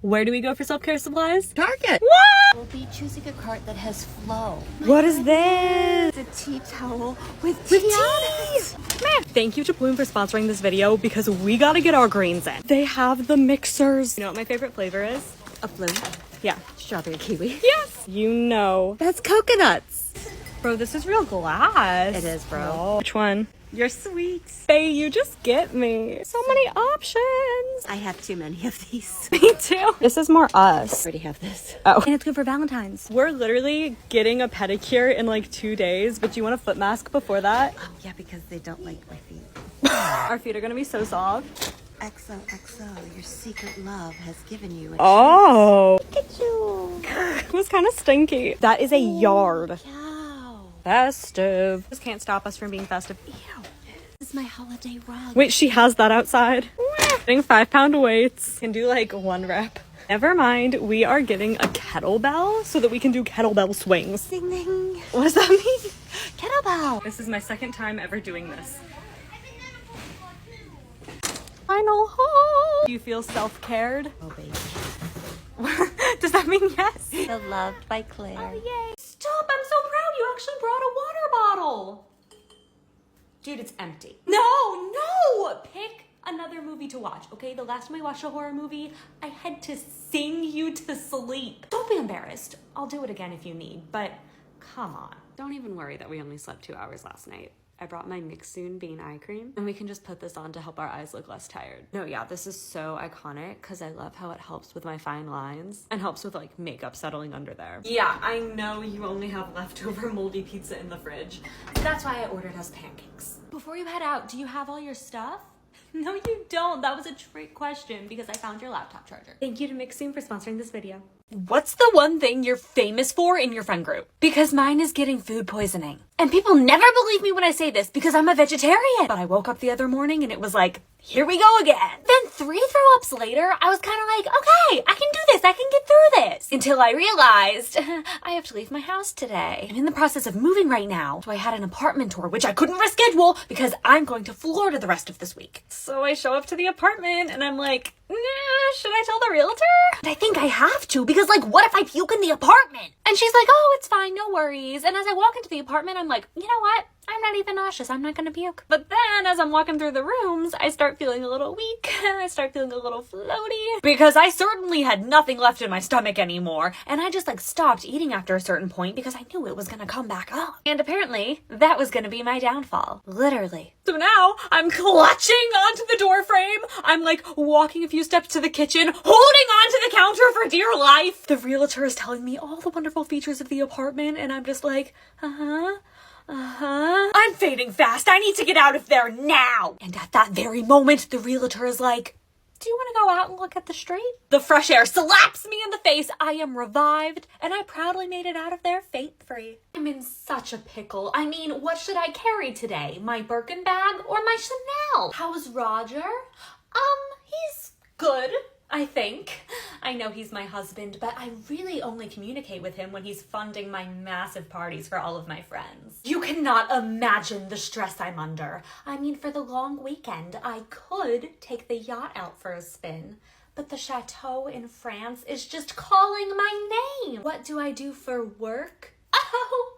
Where do we go for self-care supplies? Target. What? We'll be choosing a cart that has flow. What is this? It's a tea towel with tea on it. Man, thank you to Bloom for sponsoring this video because we gotta get our greens in. They have the mixers. You know what my favorite flavor is? A Bloom. Yeah. Strawberry kiwi. Yes. You know. That's coconuts. Bro, this is real glass. It is, bro. Oh. Which one? You're sweet. Bae, you just get me. So many options. I have too many of these. Me too. This is more us. I already have this. Oh. And it's good for Valentine's. We're literally getting a pedicure in like 2 days, but do you want a foot mask before that? Oh, yeah, because they don't like my feet. Our feet are gonna be so soft. XOXO, your secret love has given you a Oh. Get you. It was kind of stinky. That is a yard. Cow. Festive. This can't stop us from being festive. Ew. This is my holiday rug. Wait, she has that outside. Getting 5-pound weights. Can do like 1 rep. Never mind, we are getting a kettlebell so that we can do kettlebell swings. Ding ding. What does that mean? Kettlebell. This is my 2nd time ever doing this. Final haul. Do you feel self-cared? Oh, baby. Does that mean yes? So loved by Claire. Oh, yay. Stop, I'm so proud you actually brought a water bottle. Dude, it's empty. No! Pick another movie to watch, okay? The last time I watched a horror movie, I had to sing you to sleep. Don't be embarrassed. I'll do it again if you need, but come on. Don't even worry that we only slept 2 hours last night. I brought my Mix Soon Bean Eye Cream, and we can just put this on to help our eyes look less tired. No, yeah, this is so iconic because I love how it helps with my fine lines and helps with like makeup settling under there. Yeah, I know you only have leftover moldy pizza in the fridge. That's why I ordered us pancakes. Before you head out, do you have all your stuff? No, you don't. That was a trick question because I found your laptop charger. Thank you to Mix Soon for sponsoring this video. What's the one thing you're famous for in your friend group? Because mine is getting food poisoning. And people never believe me when I say this because I'm a vegetarian. But I woke up the other morning and it was like, here we go again. Then 3 throw-ups later, I was kind of like, okay, I can do this. I can get through this. Until I realized I have to leave my house today. I'm in the process of moving right now. So I had an apartment tour, which I couldn't reschedule because I'm going to Florida the rest of this week. So I show up to the apartment and I'm like, nah, should I tell the realtor? And I think I have to because like, what if I puke in the apartment? And she's like, oh, it's fine, no worries. And as I walk into the apartment, I'm like, you know what? I'm not even nauseous. I'm not gonna puke. But then as I'm walking through the rooms, I start feeling a little weak. I start feeling a little floaty because I certainly had nothing left in my stomach anymore. And I just like stopped eating after a certain point because I knew it was gonna come back up. And apparently that was gonna be my downfall. Literally. So now I'm clutching onto the door frame. I'm like walking a few steps to the kitchen, holding onto the counter for dear life. The realtor is telling me all the wonderful features of the apartment and I'm just like, I'm fading fast. I need to get out of there now. And at that very moment, the realtor is like, do you want to go out and look at the street? The fresh air slaps me in the face. I am revived, and I proudly made it out of there faint-free. I'm in such a pickle. I mean, what should I carry today? My Birkin bag or my Chanel? How's Roger? He's good. I think. I know he's my husband, but I really only communicate with him when he's funding my massive parties for all of my friends. You cannot imagine the stress I'm under. I mean, for the long weekend, I could take the yacht out for a spin, but the chateau in France is just calling my name. What do I do for work? Oh,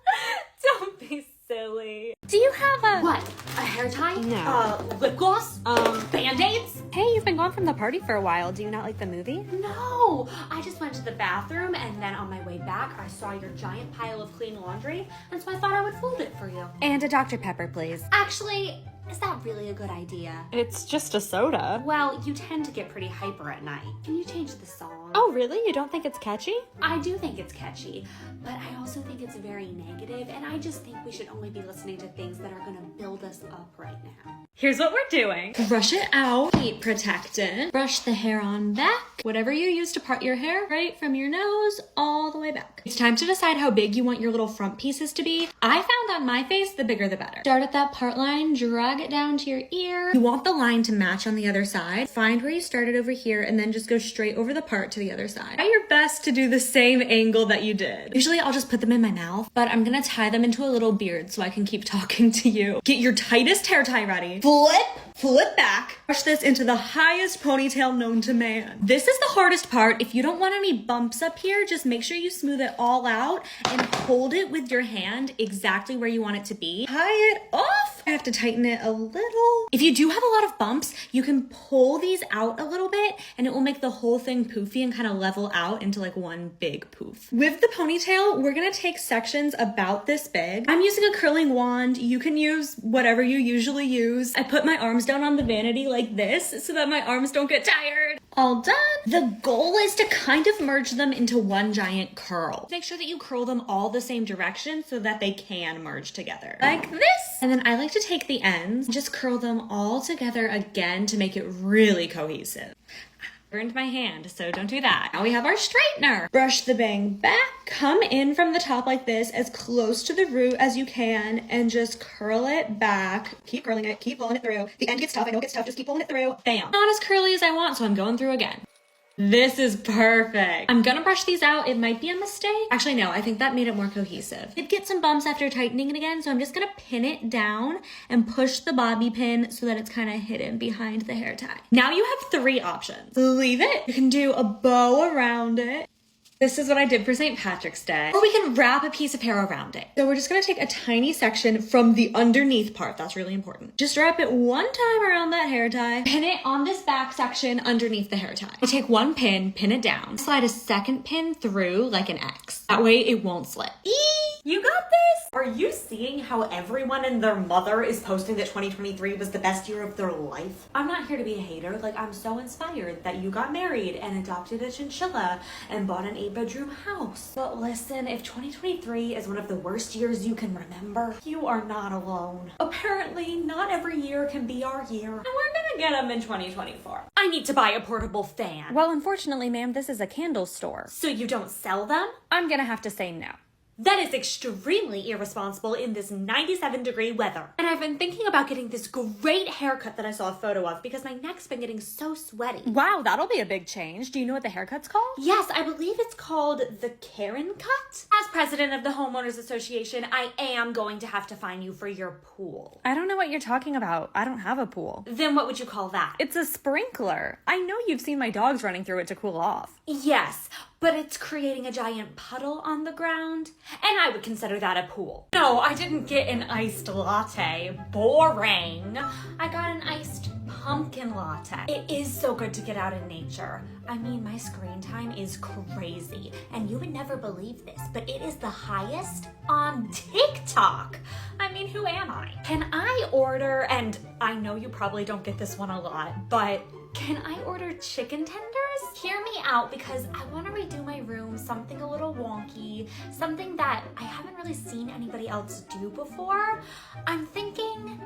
don't be silly. Do you have a... What? A hair tie? No. Lip gloss? Band-aids? Hey, you've been gone from the party for a while. Do you not like the movie? No, I just went to the bathroom and then on my way back, I saw your giant pile of clean laundry, and so I thought I would fold it for you. And a Dr. Pepper, please. Actually, is that really a good idea? It's just a soda. Well, you tend to get pretty hyper at night. Can you change the song? Oh, really? You don't think it's catchy? I do think it's catchy, but I also think it's very negative, and I just think we should only be listening to things that are gonna build us up right now. Here's what we're doing. Brush it out, heat protectant, brush the hair on back, whatever you use to part your hair, right from your nose all the way back. It's time to decide how big you want your little front pieces to be. I found on my face, the bigger the better. Start at that part line, drag drag it down to your ear. You want the line to match on the other side. Find where you started over here and then just go straight over the part to the other side. Try your best to do the same angle that you did. Usually I'll just put them in my mouth, but I'm gonna tie them into a little beard so I can keep talking to you. Get your tightest hair tie ready. Flip back. Brush this into the highest ponytail known to man. This is the hardest part. If you don't want any bumps up here, just make sure you smooth it all out and hold it with your hand exactly where you want it to be. Tie it off. I have to tighten it a little. If you do have a lot of bumps, you can pull these out a little bit and it will make the whole thing poofy and kind of level out into like one big poof. With the ponytail, we're gonna take sections about this big. I'm using a curling wand. You can use whatever you usually use. I put my arms down on the vanity like this so that my arms don't get tired. All done. The goal is to kind of merge them into one giant curl. Make sure that you curl them all the same direction so that they can merge together. Like this. And then I like to take the ends and just curl them all together again to make it really cohesive. Burned my hand, so don't do that. Now we have our straightener. Brush the bang back, come in from the top like this, as close to the root as you can, and just curl it back. Keep curling it, keep pulling it through. The end gets tough, I know it gets tough, just keep pulling it through. Bam. Not as curly as I want, so I'm going through again. This is perfect. I'm gonna brush these out. It might be a mistake. Actually, no, I think that made it more cohesive. It gets some bumps after tightening it again, so I'm just gonna pin it down and push the bobby pin so that it's kind of hidden behind the hair tie. Now you have 3 options. Leave it. You can do a bow around it. This is what I did for St. Patrick's Day. Or we can wrap a piece of hair around it. So we're just gonna take a tiny section from the underneath part. That's really important. Just wrap it one time around that hair tie. Pin it on this back section underneath the hair tie. I take one pin, pin it down. Slide a second pin through like an X. That way it won't slip. You got this? Are you seeing how everyone and their mother is posting that 2023 was the best year of their life? I'm not here to be a hater. Like, I'm so inspired that you got married and adopted a chinchilla and bought an 8-bedroom house. But listen, if 2023 is one of the worst years you can remember, you are not alone. Apparently, not every year can be our year. And we're gonna get them in 2024. I need to buy a portable fan. Well, unfortunately, ma'am, this is a candle store. So you don't sell them? I'm gonna have to say no. That is extremely irresponsible in this 97-degree weather. And I've been thinking about getting this great haircut that I saw a photo of because my neck's been getting so sweaty. Wow, that'll be a big change. Do you know what the haircut's called? Yes, I believe it's called the Karen cut. As president of the Homeowners Association, I am going to have to fine you for your pool. I don't know what you're talking about. I don't have a pool. Then what would you call that? It's a sprinkler. I know you've seen my dogs running through it to cool off. Yes, but it's creating a giant puddle on the ground, and I would consider that a pool. No, I didn't get an iced latte. Boring. I got an iced pumpkin latte. It is so good to get out in nature. I mean, my screen time is crazy, and you would never believe this, but it is the highest on TikTok. I mean, who am I? Can I order, and I know you probably don't get this one a lot, but can I order chicken tenders? Hear me out, because I want to redo my room, something a little wonky, something that I haven't really seen anybody else do before. I'm thinking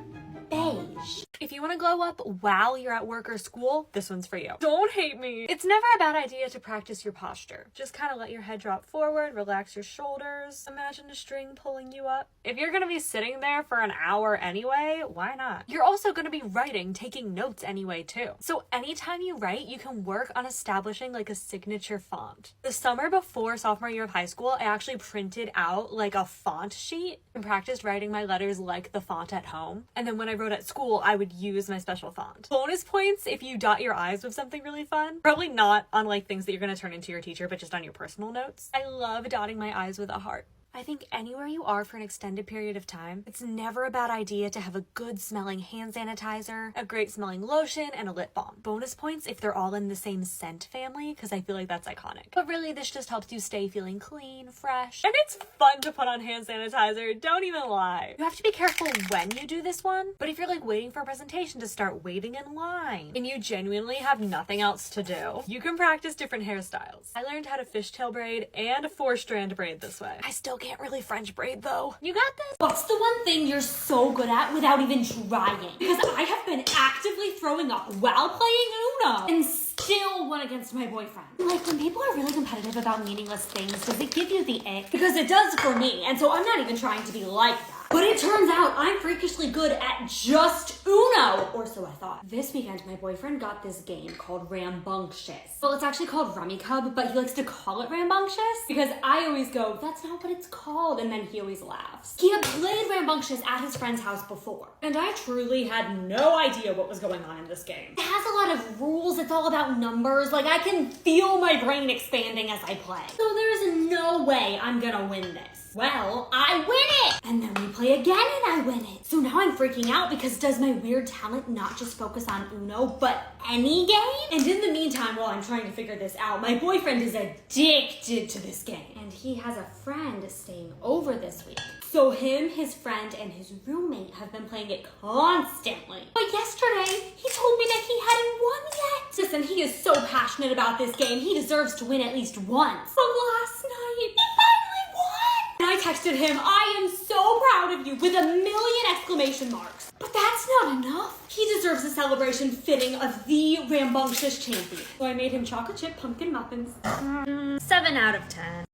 beige. If you want to glow up while you're at work or school, this one's for you. Don't hate me. It's never a bad idea to practice your posture. Just kind of let your head drop forward, relax your shoulders, imagine a string pulling you up. If you're going to be sitting there for an hour anyway, why not? You're also going to be writing, taking notes anyway too. So anytime you write, you can work on establishing like a signature font. The summer before sophomore year of high school, I actually printed out like a font sheet and practiced writing my letters like the font at home. And then when I wrote at school, I would use my special font. Bonus points if you dot your I's with something really fun. Probably not on like things that you're going to turn into your teacher, but just on your personal notes. I love dotting my I's with a heart. I think anywhere you are for an extended period of time, it's never a bad idea to have a good smelling hand sanitizer, a great smelling lotion, and a lip balm. Bonus points if they're all in the same scent family, because I feel like that's iconic. But really, this just helps you stay feeling clean, fresh, and it's fun to put on hand sanitizer, don't even lie. You have to be careful when you do this one, but if you're like waiting for a presentation to start waiting in line, and you genuinely have nothing else to do, you can practice different hairstyles. I learned how to fishtail braid and a 4-strand braid this way. I still can't really French braid though. You got this? What's the one thing you're so good at without even trying? Because I have been actively throwing up while playing Uno and still won against my boyfriend. Like, when people are really competitive about meaningless things, does it give you the ick? Because it does for me, and so I'm not even trying to be like that. But it turns out I'm freakishly good at just Uno, or so I thought. This weekend, my boyfriend got this game called Rambunctious. Well, it's actually called Rummy Cub, but he likes to call it Rambunctious because I always go, that's not what it's called, and then he always laughs. He had played Rambunctious at his friend's house before, and I truly had no idea what was going on in this game. It has a lot of rules, it's all about numbers, like I can feel my brain expanding as I play. So there's no way I'm gonna win this. Well, I win it! And then we play again and I win it. So now I'm freaking out because does my weird talent not just focus on Uno, but any game? And in the meantime, while I'm trying to figure this out, my boyfriend is addicted to this game. And he has a friend staying over this week. So him, his friend, and his roommate have been playing it constantly. But yesterday, he told me that he hadn't won yet. Listen, he is so passionate about this game, he deserves to win at least once. But last night, he finally won! And I texted him, I am so proud of you, with a million exclamation marks. But that's not enough. He deserves a celebration fitting of the Rambunctious champion. So I made him chocolate chip pumpkin muffins. 7 out of 10.